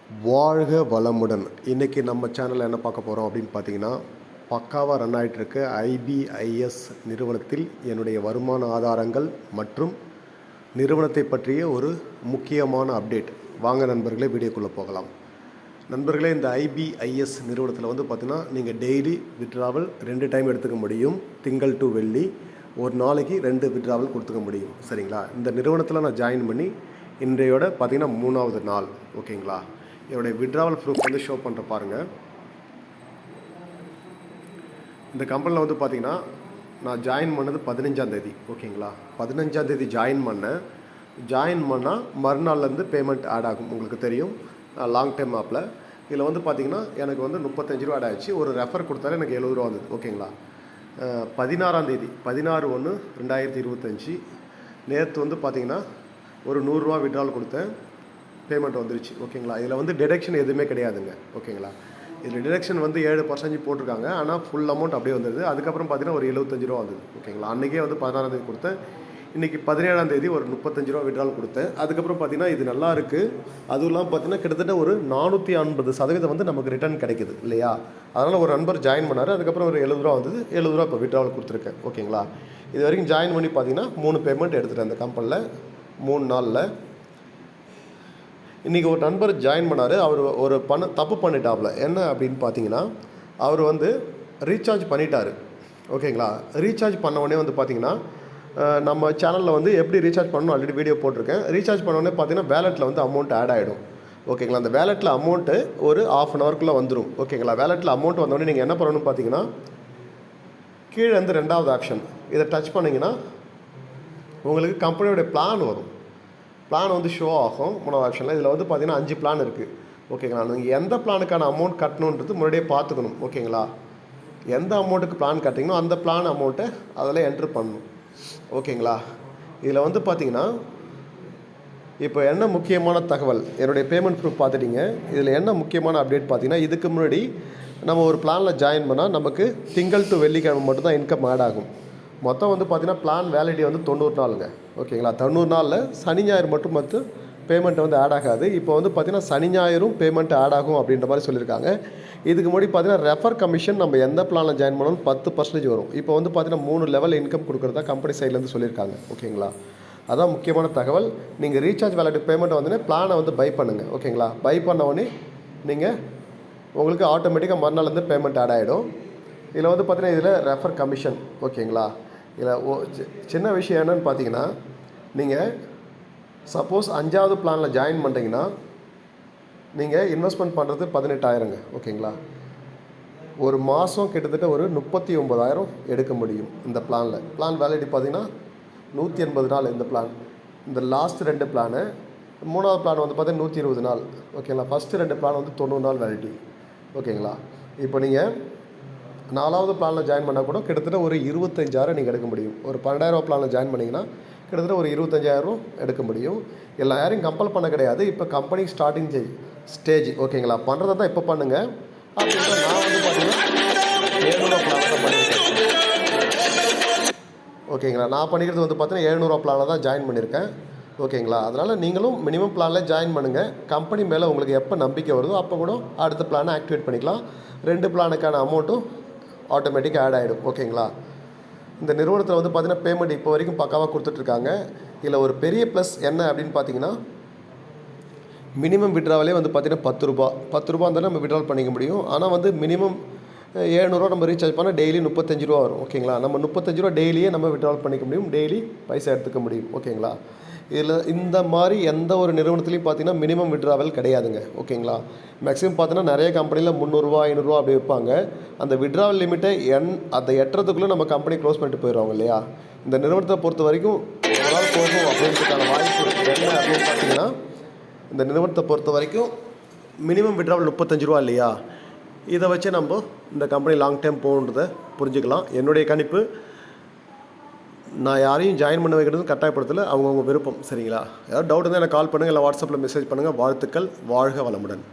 வாழ்க வளமுடன். இன்றைக்கி நம்ம சேனலில் என்ன பார்க்க போகிறோம் அப்படின்னு பார்த்தீங்கன்னா, பக்காவாக ரன் ஆகிட்டுருக்க ஐபிஐஎஸ் நிறுவனத்தில் என்னுடைய வருமான ஆதாரங்கள் மற்றும் நிறுவனத்தை பற்றிய ஒரு முக்கியமான அப்டேட். வாங்க நண்பர்களே, வீடியோக்குள்ளே போகலாம். நண்பர்களே, இந்த ஐபிஐஎஸ் நிறுவனத்தில் வந்து பார்த்திங்கன்னா, நீங்கள் டெய்லி வித்ட்ராவல் 2 டைம் எடுத்துக்க முடியும். திங்கள் டு வெள்ளி ஒரு நாளைக்கு 2 வித்ட்ராவல் கொடுத்துக்க முடியும். சரிங்களா? இந்த நிறுவனத்தில் நான் ஜாயின் பண்ணி இன்றையோட பார்த்திங்கன்னா 3வது நாள். ஓகேங்களா? என்னுடைய வித்ட்ராவல் ப்ரூஃப் வந்து ஷோ பண்ணுற பாருங்கள். இந்த கம்பெனியில் வந்து பார்த்திங்கன்னா நான் ஜாயின் பண்ணது 15ஆம் தேதி. ஓகேங்களா? 15ஆம் தேதி ஜாயின் பண்ணால் மறுநாள்லேருந்து பேமெண்ட் ஆட் ஆகும். உங்களுக்கு தெரியும், லாங் டைம் ஆப்பில் இதில் வந்து பார்த்திங்கன்னா எனக்கு வந்து 35 ரூபா ஆட் ஆகிடுச்சு. ஒரு ரெஃபர் கொடுத்தாலே எனக்கு 70 ரூபா வந்தது. ஓகேங்களா? 16ஆம் தேதி 16/1/2025 நேற்று வந்து பார்த்திங்கன்னா ஒரு 100 ரூபா வித்ட்ராவல் கொடுத்தேன். பேமெண்ட் வந்துருச்சு. ஓகேங்களா? இதில் வந்து டிடக்ஷன் எதுவுமே கிடையாதுங்க. ஓகேங்களா? இதில் டிடக்ஷன் வந்து 7% போட்டிருக்காங்க. ஆனால் ஃபுல் அமௌண்ட் அப்படியே வந்துடுது. அதுக்கப்புறம் பார்த்தீங்கன்னா ஒரு 75 ரூபா வந்தது. ஓகேங்களா? அன்றைக்கே வந்து 16ஆம் தேதி கொடுத்தேன். இன்றைக்கி 17ஆம் தேதி ஒரு 35 ரூபா வித்ட்ராவல் கொடுத்தேன். அதுக்கப்புறம் பார்த்தீங்கன்னா இது நல்லா இருக்குது. அதுவும் இல்லாமல் பார்த்தீங்கன்னா கிட்டத்தட்ட ஒரு 450% வந்து நமக்கு ரிட்டர்ன் கிடைக்குது இல்லையா? அதனால் ஒரு நண்பர் ஜாயின் பண்ணார். அதுக்கப்புறம் ஒரு 70 ரூபா வந்தது. 70 ரூபா இப்போ வித்ட்ராவல் கொடுத்துருக்கேன். ஓகேங்களா? இது வரைக்கும் ஜாயின் பண்ணி பார்த்தீங்கன்னா 3 பேமெண்ட் எடுத்துகிட்டேன் அந்த கம்பெனியில் 3 நாளில். இன்றைக்கி ஒரு நண்பர் ஜாயின் பண்ணார். அவர் ஒரு தப்பு பண்ணிட்டாப்புல. என்ன அப்படின்னு பார்த்தீங்கன்னா, அவர் வந்து ரீசார்ஜ் பண்ணிட்டார். ஓகேங்களா? ரீசார்ஜ் பண்ண உடனே வந்து பார்த்திங்கன்னா, நம்ம சேனலில் வந்து எப்படி ரீசார்ஜ் பண்ணணும் ஆல்ரெடி வீடியோ போட்டிருக்கேன். ரீசார்ஜ் பண்ண உடனே பார்த்தீங்கன்னா வேலெட்டில் வந்து அமௌண்ட் ஆட் ஆகிடும். ஓகேங்களா? அந்த வேலெட்டில் அமௌண்ட்டு ஒரு ½ ஹவருக்குள்ளே வந்துடும். ஓகேங்களா? வேலெட்டில் அமௌண்ட் வந்தோடனே நீங்கள் என்ன பண்ணணும்னு பார்த்தீங்கன்னா, கீழே வந்து 2வது ஆப்ஷன் இதை டச் பண்ணிங்கன்னா உங்களுக்கு கம்பெனியோடைய பிளான் வரும். பிளான் வந்து ஷோ ஆகும் 3வது ஆப்ஷனில். இதில் வந்து பார்த்திங்கன்னா 5 பிளான் இருக்குது. ஓகேங்களா? நீங்கள் எந்த பிளானுக்கான அமௌண்ட் கட்டணுன்றது முன்னாடியே பார்த்துக்கணும். ஓகேங்களா? எந்த அமௌண்ட்டுக்கு பிளான் கட்டிங்களோ அந்த பிளான் அமௌண்ட்டை அதில் என்ட்ரு பண்ணணும். ஓகேங்களா? இதில் வந்து பார்த்திங்கன்னா இப்போ என்ன முக்கியமான தகவல், என்னுடைய பேமெண்ட் ப்ரூஃப் பார்த்துட்டிங்க. இதில் என்ன முக்கியமான அப்டேட் பார்த்தீங்கன்னா, இதுக்கு முன்னாடி நம்ம ஒரு பிளானில் ஜாயின் பண்ணால் நமக்கு திங்கள் டு வெள்ளிக்கிழமை மட்டும்தான் இன்கம் ஆட் ஆகும். மொத்தம் வந்து பார்த்திங்கன்னா பிளான் வேலிடிட்டி வந்து 90 நாளுங்க. ஓகேங்களா? 90 நாளில் சனி ஞாயிறு மட்டும் பேமெண்ட் வந்து ஆட் ஆகாது. இப்போ வந்து பார்த்திங்கன்னா சனி ஞாயிறும் பேமெண்ட் ஆட் ஆகும் அப்படின்ற மாதிரி சொல்லியிருக்காங்க. இதுக்கு முன்னாடி பார்த்திங்கன்னா ரெஃபர் கமிஷன் நம்ம எந்த பிளானில் ஜாயின் பண்ணாலும் 10% வரும். இப்போ வந்து பார்த்திங்கன்னா 3 லெவல் இன்கம் கொடுக்குறதா கம்பெனி சைட்லேருந்து சொல்லியிருக்காங்க. ஓகேங்களா? அதான் முக்கியமான தகவல். நீங்கள் ரீசார்ஜ் வேலிடிட்டி பேமெண்ட் வந்தோடனே பிளானை வந்து பை பண்ணுங்கள். ஓகேங்களா? பை பண்ண உடனே நீங்கள் உங்களுக்கு ஆட்டோமேட்டிக்காக மறுநாள்லேருந்து பேமெண்ட் ஆட் ஆகிடும். இதில் வந்து பார்த்திங்கன்னா இதில் ரெஃபர் கமிஷன். ஓகேங்களா? இதில் சின்ன விஷயம் என்னென்னு பார்த்தீங்கன்னா, நீங்கள் சப்போஸ் 5வது பிளானில் ஜாயின் பண்ணுறீங்கன்னா நீங்கள் இன்வெஸ்ட்மெண்ட் பண்ணுறது 18,000ங்க. ஓகேங்களா? ஒரு மாதம் கிட்டத்தட்ட ஒரு 39,000 எடுக்க முடியும் இந்த பிளானில். பிளான் வேலிடிட்டி பார்த்தீங்கன்னா 180 நாள் இந்த பிளான். இந்த லாஸ்ட் 2 பிளானு, 3வது பிளான் வந்து பார்த்தீங்கன்னா 120 நாள். ஓகேங்களா? ஃபஸ்ட்டு 2 பிளான் வந்து 90 நாள் வேலிடிட்டி. ஓகேங்களா? இப்போ நீங்கள் 4வது பிளானில் ஜாயின் பண்ணால் கூட கிட்டத்தட்ட ஒரு 25,000 நீங்கள் எடுக்க முடியும். ஒரு 12,000 பிளானில் ஜாயின் பண்ணிங்கன்னா கிட்டத்தட்ட ஒரு 25,000 எடுக்க முடியும். எல்லா யாரையும் கம்பல் பண்ண கிடையாது. இப்போ கம்பெனி ஸ்டார்டிங் ஸ்டேஜ். ஓகேங்களா? பண்ணுறதை தான் இப்போ பண்ணுங்கள். அப்படின்னா நான் வந்து பார்த்தீங்கன்னா 700 பிளானில் தான் பண்ணியிருக்கேன். ஓகேங்களா? நான் பண்ணிக்கிறது வந்து பார்த்தீங்கன்னா 700 பிளானில் தான் ஜாயின் பண்ணியிருக்கேன். ஓகேங்களா? அதனால் நீங்களும் மினிமம் பிளானில் ஜாயின் பண்ணுங்கள். கம்பெனி மேலே உங்களுக்கு எப்போ நம்பிக்கை வருதோ அப்போ கூட அடுத்த பிளானை ஆக்டிவேட் பண்ணிக்கலாம். 2 பிளானுக்கான அமௌண்ட்டும் ஆட்டோமேட்டிக்காக ஆட் ஆகிடும். ஓகேங்களா? இந்த நிறுவனத்தில் வந்து பார்த்திங்கன்னா பேமெண்ட் இப்போ வரைக்கும் பக்காவாக கொடுத்துட்ருக்காங்க. இதில் ஒரு பெரிய ப்ளஸ் என்ன அப்படின்னு பார்த்தீங்கன்னா, மினிமம் விட்ராவலே வந்து பார்த்திங்கன்னா 10 ரூபா இருந்தாலும் நம்ம விட்ராவல் பண்ணிக்க முடியும். ஆனால் வந்து மினிமம் 700 ரூபா நம்ம ரீசார்ஜ் பண்ணால் டெய்லி 35 ரூபா வரும். ஓகேங்களா? நம்ம 35 ரூபா டெய்லியே நம்ம விட்ராவல் பண்ணிக்க முடியும். டெய்லி பைசா எடுத்துக்க முடியும். ஓகேங்களா? இதில் இந்த மாதிரி எந்த ஒரு நிறுவனத்துலையும் பார்த்தீங்கன்னா மினிமம் விட்ராவல் கிடையாதுங்க. ஓகேங்களா? மேக்ஸிமம் பார்த்தீங்கன்னா நிறைய கம்பெனியில் 300 ரூபா 500 ரூபா அப்படி வைப்பாங்க. அந்த விட்ராவல் லிமிட்டை அதை எட்டுறதுக்குள்ளே நம்ம கம்பெனி க்ளோஸ் பண்ணிட்டு போயிடுவாங்க இல்லையா? இந்த நிறுவனத்தை பொறுத்த வரைக்கும் எவ்வளோ போகும் அப்படின்றதுக்கான வாய்ப்பு என்ன அப்படின்னு பார்த்தீங்கன்னா, இந்த நிறுவனத்தை பொறுத்த வரைக்கும் மினிமம் விட்ராவல் 35 ரூபா இல்லையா? இதை வச்சு நம்ம இந்த கம்பெனி லாங் டைம் போகணுன்றதை புரிஞ்சுக்கலாம். என்னுடைய கணிப்பு, நான் யாரையும் ஜாயின் பண்ண வைக்கிறது கட்டாயப்படுத்தலை, அவங்கவுங்க விருப்பம். சரிங்களா? ஏதாவது டவுட் இருந்தால் எனக்கு கால் பண்ணுங்கள், இல்லை வாட்ஸ்அப்பில் மெசேஜ் பண்ணுங்கள். வாழ்த்துக்கள். வாழ்க வளமுடன்.